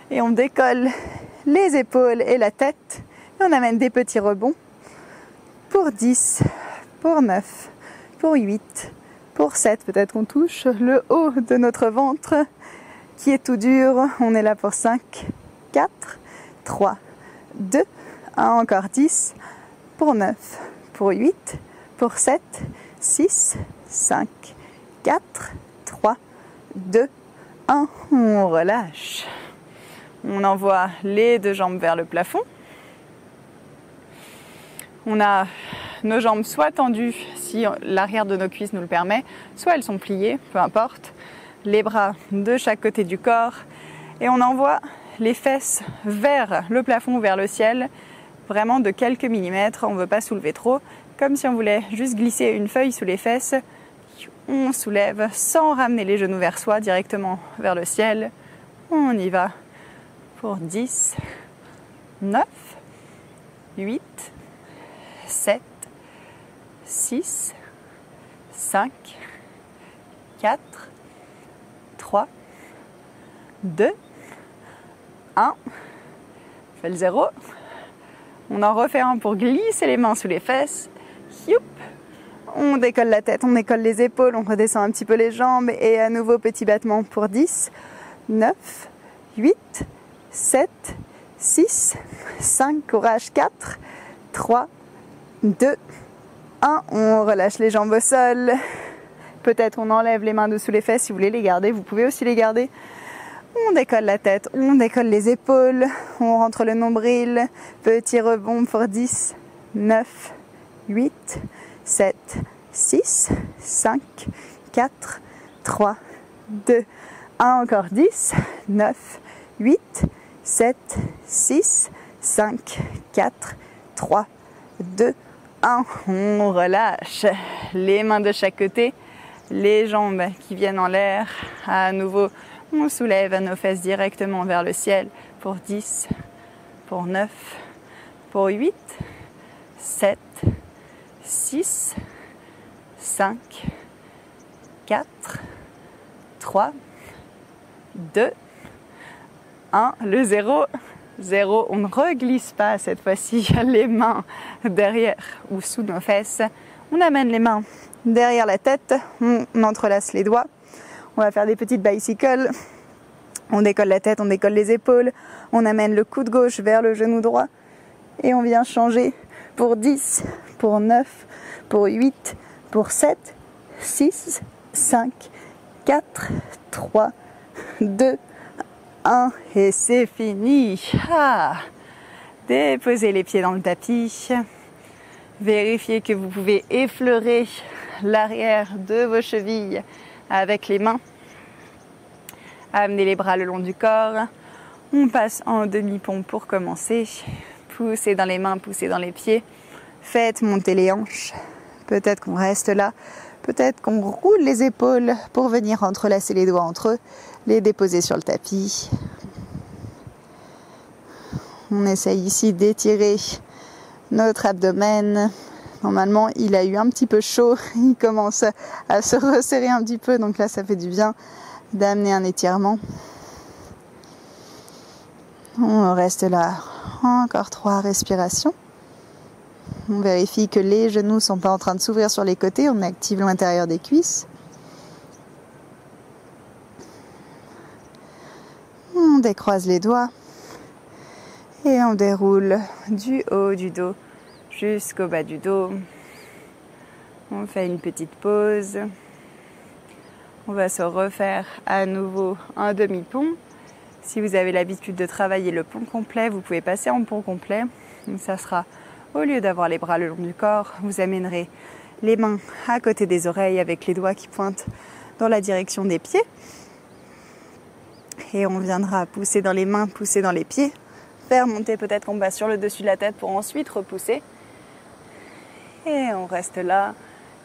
et on décolle les épaules et la tête, et on amène des petits rebonds pour 10, pour 9, pour 8, pour 7, peut-être qu'on touche le haut de notre ventre qui est tout dur. On est là pour 5, 4, 3, 2, 1, encore 10, pour 9, pour 8, pour 7, 6, 5, 4, 3, 2, 1, on relâche. On envoie les deux jambes vers le plafond. On a nos jambes soit tendues si l'arrière de nos cuisses nous le permet, soit elles sont pliées, peu importe. Les bras de chaque côté du corps et on envoie les fesses vers le plafond, vers le ciel, vraiment de quelques millimètres. On ne veut pas soulever trop, comme si on voulait juste glisser une feuille sous les fesses. On soulève sans ramener les genoux vers soi, directement vers le ciel. On y va pour 10, 9, 8, 7, 6, 5, 4, 3, 2, 1. Fait le 0. On en refait un pour glisser les mains sous les fesses. Youp. On décolle la tête, on décolle les épaules, on redescend un petit peu les jambes et à nouveau petit battement pour 10, 9, 8, 7, 6, 5, courage, 4, 3, 2, 1. On relâche les jambes au sol. Peut-être on enlève les mains dessous les fesses si vous voulez les garder. Vous pouvez aussi les garder. On décolle la tête, on décolle les épaules, on rentre le nombril. Petit rebond pour 10, 9, 8, 7, 6, 5, 4, 3, 2, 1. Encore 10, 9, 8, 7, 6, 5, 4, 3, 2, 1. On relâche les mains de chaque côté, les jambes qui viennent en l'air. À nouveau, on soulève nos fesses directement vers le ciel pour 10, pour 9, pour 8, 7, 6, 5, 4, 3, 2, 1. Le 0. 0, on ne reglisse pas cette fois-ci les mains derrière ou sous nos fesses. On amène les mains derrière la tête, on entrelace les doigts. On va faire des petites bicycles. On décolle la tête, on décolle les épaules. On amène le coude gauche vers le genou droit. Et on vient changer pour 10, pour 9, pour 8, pour 7, 6, 5, 4, 3, 2, 1 et c'est fini. Déposez les pieds dans le tapis. Vérifiez que vous pouvez effleurer l'arrière de vos chevilles avec les mains. Amenez les bras le long du corps. On passe en demi-pont pour commencer. Poussez dans les mains, poussez dans les pieds. Faites monter les hanches. Peut-être qu'on reste là. Peut-être qu'on roule les épaules pour venir entrelacer les doigts entre eux, les déposer sur le tapis. On essaye ici d'étirer notre abdomen, Normalement, il a eu un petit peu chaud, il commence à se resserrer un petit peu, donc là, ça fait du bien d'amener un étirement. On reste là, encore 3 respirations. On vérifie que les genoux ne sont pas en train de s'ouvrir sur les côtés, on active l'intérieur des cuisses. On décroise les doigts et on déroule du haut du dos jusqu'au bas du dos. On fait une petite pause. On va se refaire à nouveau un demi-pont. Si vous avez l'habitude de travailler le pont complet, vous pouvez passer en pont complet. Donc ça sera, au lieu d'avoir les bras le long du corps, vous amènerez les mains à côté des oreilles avec les doigts qui pointent dans la direction des pieds. Et on viendra pousser dans les mains, pousser dans les pieds. Faire monter peut-être en bas sur le dessus de la tête pour ensuite repousser. Et on reste là.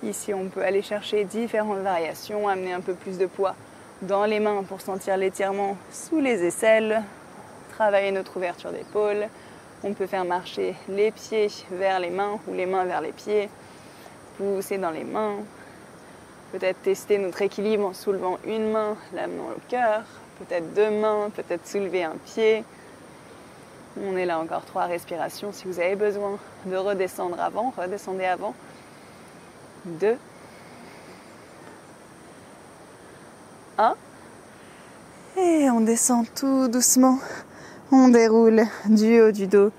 Ici, on peut aller chercher différentes variations, amener un peu plus de poids dans les mains pour sentir l'étirement sous les aisselles, travailler notre ouverture d'épaule. On peut faire marcher les pieds vers les mains ou les mains vers les pieds, pousser dans les mains. Peut-être tester notre équilibre en soulevant une main, l'amenant au cœur, peut-être 2 mains, peut-être soulever un pied. On est là encore 3 respirations. Si vous avez besoin de redescendre avant, redescendez avant. 2, 1. Et on descend tout doucement. On déroule du haut du dos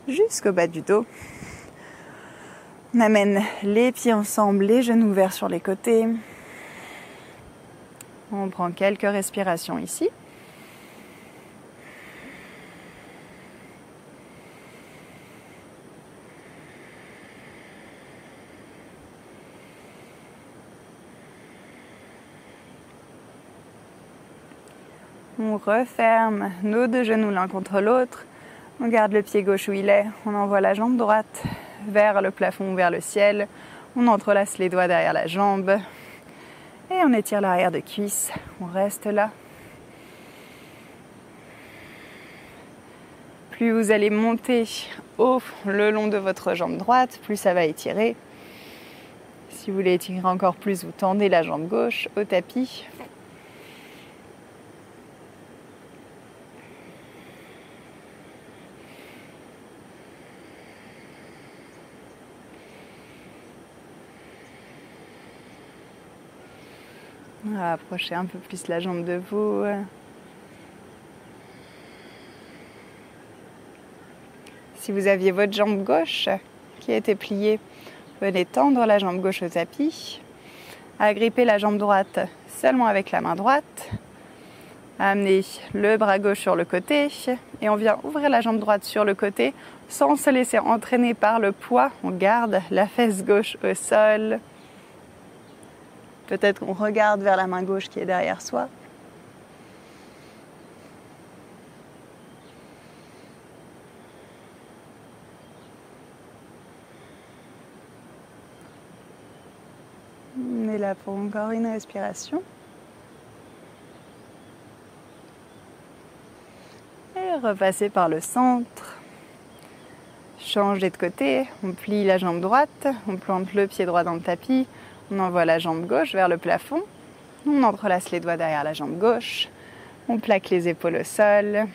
jusqu'au bas du dos. On amène les pieds ensemble, les genoux ouverts sur les côtés. On prend quelques respirations ici. On referme nos 2 genoux l'un contre l'autre. On garde le pied gauche où il est. On envoie la jambe droite vers le plafond, vers le ciel. On entrelace les doigts derrière la jambe. Et on étire l'arrière de cuisse. On reste là. Plus vous allez monter le long de votre jambe droite, plus ça va étirer. Si vous voulez étirer encore plus, vous tendez la jambe gauche au tapis. Approchez un peu plus la jambe de vous. Si vous aviez votre jambe gauche qui était pliée, venez tendre la jambe gauche au tapis. Agripper la jambe droite seulement avec la main droite. Amenez le bras gauche sur le côté et on vient ouvrir la jambe droite sur le côté sans se laisser entraîner par le poids. On garde la fesse gauche au sol. Peut-être qu'on regarde vers la main gauche qui est derrière soi. On est là pour encore une respiration. Et repasser par le centre. Changer de côté. On plie la jambe droite. On plante le pied droit dans le tapis. On envoie la jambe gauche vers le plafond. On entrelace les doigts derrière la jambe gauche. On plaque les épaules au sol.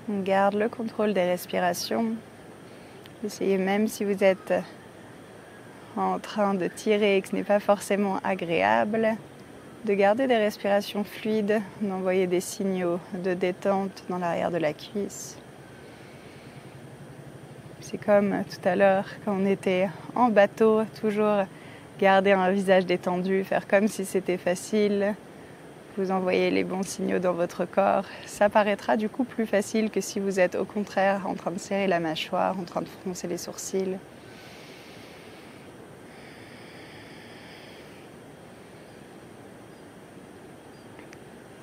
On garde le contrôle des respirations. Essayez même si vous êtes en train de tirer et que ce n'est pas forcément agréable, de garder des respirations fluides, d'envoyer des signaux de détente dans l'arrière de la cuisse. C'est comme tout à l'heure quand on était en bateau, toujours garder un visage détendu, faire comme si c'était facile. Vous envoyez les bons signaux dans votre corps. Ça paraîtra du coup plus facile que si vous êtes au contraire en train de serrer la mâchoire, en train de froncer les sourcils.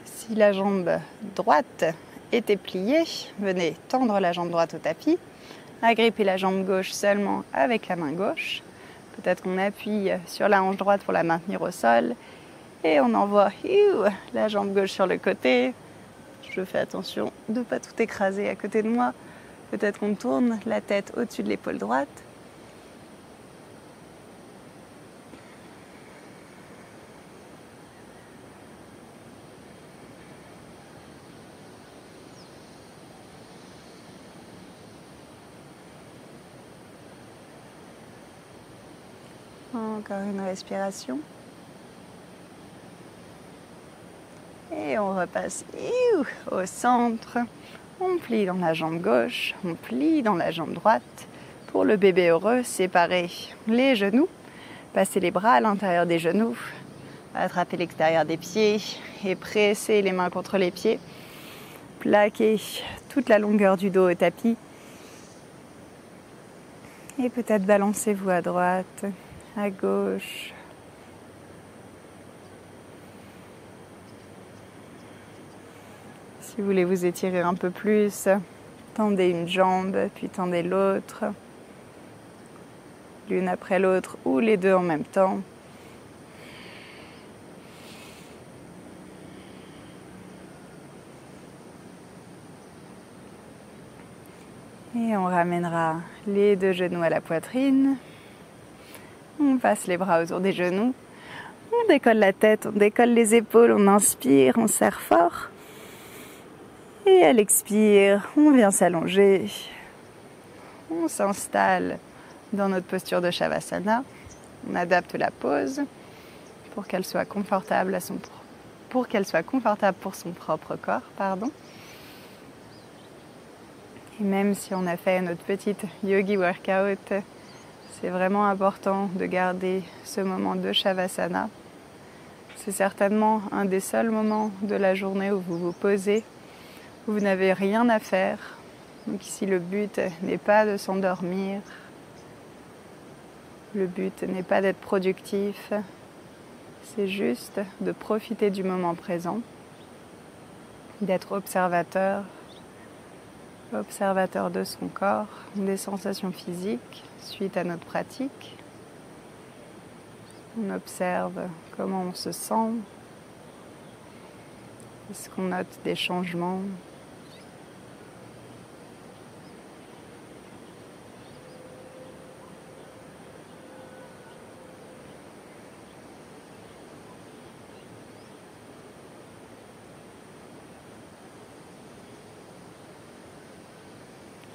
Si la jambe droite était pliée, venez tendre la jambe droite au tapis, agripper la jambe gauche seulement avec la main gauche. Peut-être qu'on appuie sur la hanche droite pour la maintenir au sol. Et on envoie la jambe gauche sur le côté. Je fais attention de ne pas tout écraser à côté de moi. Peut-être qu'on tourne la tête au-dessus de l'épaule droite. Encore une respiration. Et on repasse au centre. On plie dans la jambe gauche, on plie dans la jambe droite. Pour le bébé heureux, séparer les genoux, passer les bras à l'intérieur des genoux, attraper l'extérieur des pieds et presser les mains contre les pieds. Plaquer toute la longueur du dos au tapis. Et peut-être balancez-vous à droite, à gauche. Si vous voulez vous étirer un peu plus, tendez une jambe, puis tendez l'autre. L'une après l'autre ou les deux en même temps. Et on ramènera les deux genoux à la poitrine. On passe les bras autour des genoux. On décolle la tête, on décolle les épaules, on inspire, on serre fort. Et à l'expire, on vient s'allonger. On s'installe dans notre posture de Shavasana. On adapte la pose pour qu'elle soit confortable pour son propre corps. Et même si on a fait notre petite yogi workout, c'est vraiment important de garder ce moment de Shavasana. C'est certainement un des seuls moments de la journée où vous vous posez, où vous n'avez rien à faire. Donc ici, le but n'est pas de s'endormir. Le but n'est pas d'être productif. C'est juste de profiter du moment présent, d'être observateur de son corps, des sensations physiques suite à notre pratique. On observe comment on se sent. Est-ce qu'on note des changements ?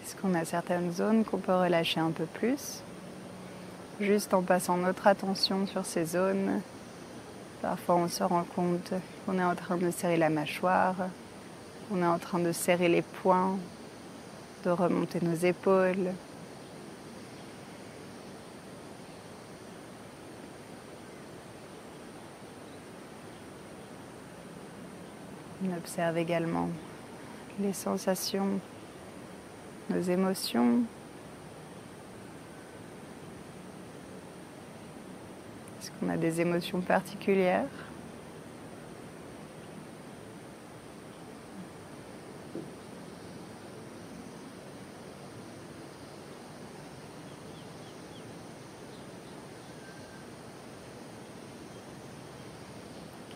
Est-ce qu'on a certaines zones qu'on peut relâcher un peu plus ? Juste en passant notre attention sur ces zones. Parfois on se rend compte qu'on est en train de serrer la mâchoire, on est en train de serrer les poings, de remonter nos épaules. On observe également les sensations, nos émotions. Est-ce qu'on a des émotions particulières ?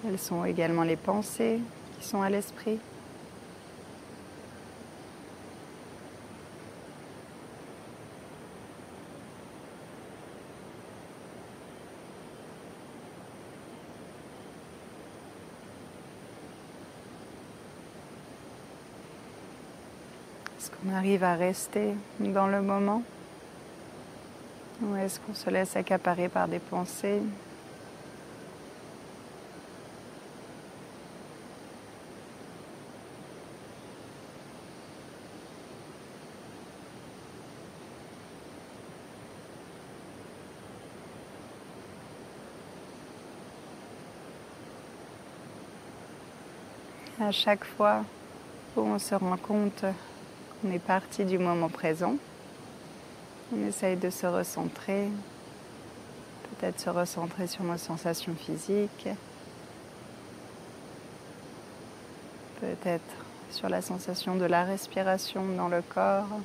Quelles sont également les pensées qui sont à l'esprit ? Est-ce qu'on arrive à rester dans le moment ? Ou est-ce qu'on se laisse accaparer par des pensées ? À chaque fois où on se rend compte qu'on est parti du moment présent, on essaye de se recentrer, peut-être se recentrer sur nos sensations physiques, peut-être sur la sensation de la respiration dans le corps.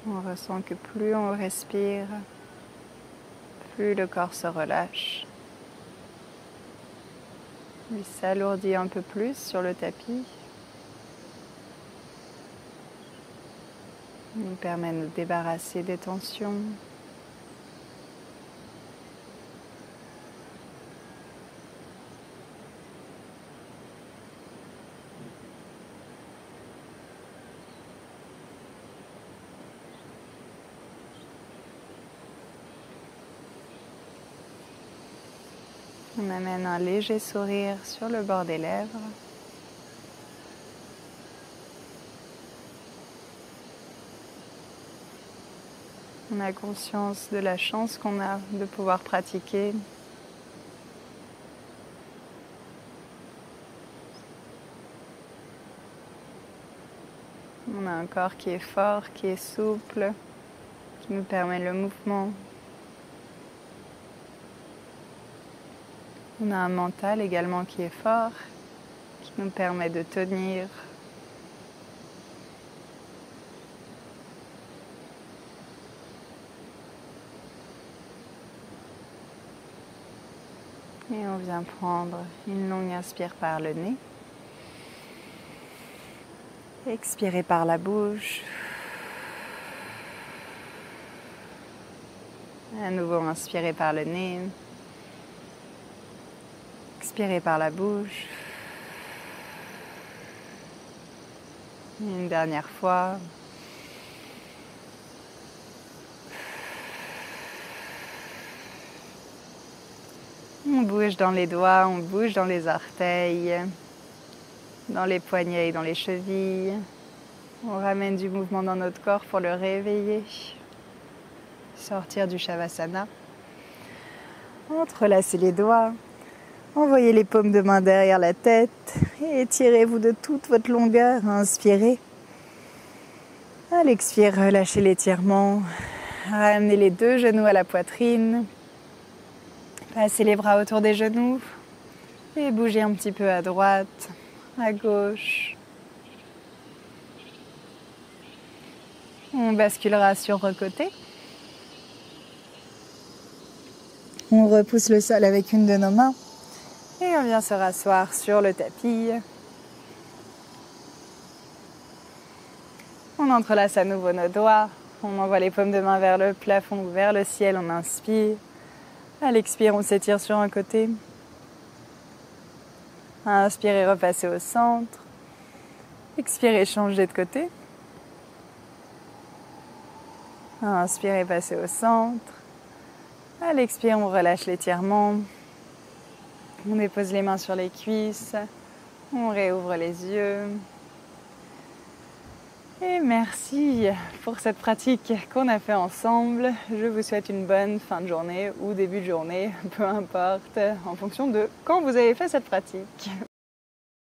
On ressent que plus on respire, plus le corps se relâche. Il s'alourdit un peu plus sur le tapis. Il nous permet de nous débarrasser des tensions. On amène un léger sourire sur le bord des lèvres. On a conscience de la chance qu'on a de pouvoir pratiquer. On a un corps qui est fort, qui est souple, qui nous permet le mouvement. On a un mental également qui est fort, qui nous permet de tenir. Et on vient prendre une longue inspire par le nez. Expirez par la bouche. À nouveau, inspirez par le nez. Expirez par la bouche. Une dernière fois. On bouge dans les doigts, on bouge dans les orteils, dans les poignets et dans les chevilles. On ramène du mouvement dans notre corps pour le réveiller. Sortir du Shavasana. Entrelacez les doigts. Envoyez les paumes de main derrière la tête et étirez-vous de toute votre longueur. Inspirez. À l'expire, relâchez l'étirement. Ramenez les deux genoux à la poitrine. Passez les bras autour des genoux et bougez un petit peu à droite, à gauche. On basculera sur le côté. On repousse le sol avec une de nos mains et on vient se rasseoir sur le tapis. On entrelace à nouveau nos doigts. On envoie les paumes de main vers le plafond ou vers le ciel. On inspire. À l'expire, on s'étire sur un côté. Inspirez, repassez au centre. Expirez, changez de côté. Inspirez, passez au centre. À l'expire, on relâche l'étirement. On dépose les mains sur les cuisses. On réouvre les yeux. Et merci pour cette pratique qu'on a fait ensemble. Je vous souhaite une bonne fin de journée ou début de journée, peu importe, en fonction de quand vous avez fait cette pratique.